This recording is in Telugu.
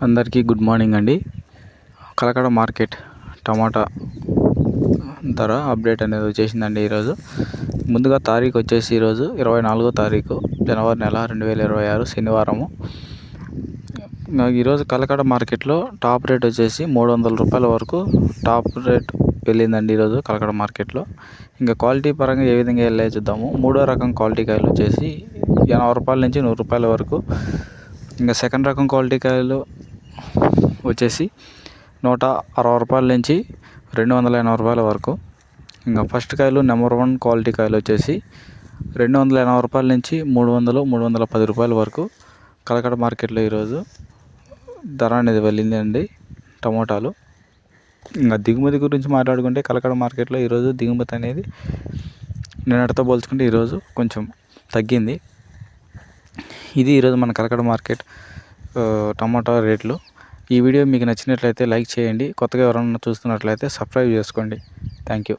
అందరికీ గుడ్ మార్నింగ్ అండి. కలకడ మార్కెట్ టమాటా ధర అప్డేట్ అనేది వచ్చేసిందండి. ఈరోజు ముందుగా తారీఖు వచ్చేసి ఈరోజు 24వ తారీఖు జనవరి నెల 2026 శనివారము. ఈరోజు కలకడ మార్కెట్లో టాప్ రేట్ వచ్చేసి 300 రూపాయల వరకు టాప్ రేట్ వెళ్ళిందండి ఈరోజు కలకడ మార్కెట్లో. ఇంకా క్వాలిటీ పరంగా ఏ విధంగా వెళ్ళాయో చూద్దాము. మూడో రకం క్వాలిటీ కాయలు వచ్చేసి 80 రూపాయల నుంచి 100 రూపాయల వరకు. ఇంకా సెకండ్ రకం క్వాలిటీ కాయలు వచ్చేసి 160 రూపాయల నుంచి 280 రూపాయల వరకు. ఇంకా ఫస్ట్ కాయలు నెంబర్ 1 క్వాలిటీ కాయలు వచ్చేసి 280 రూపాయల నుంచి 310 రూపాయల వరకు కలకడ మార్కెట్లో ఈరోజు ధర అనేది వెళ్ళిందండి టమోటాలు. ఇంకా దిగుమతి గురించి మాట్లాడుకుంటే కలకడ మార్కెట్లో ఈరోజు దిగుమతి అనేది నిన్నటితో పోల్చుకుంటే ఈరోజు కొంచెం తగ్గింది. ఇది ఈరోజు మన కలకడ మార్కెట్ టమాటా రేట్లు. ఈ వీడియో మీకు నచ్చినట్లయితే లైక్ చేయండి. కొత్తగా ఎవరైనా చూస్తున్నట్లయితే సబ్స్క్రైబ్ చేసుకోండి. Thank you.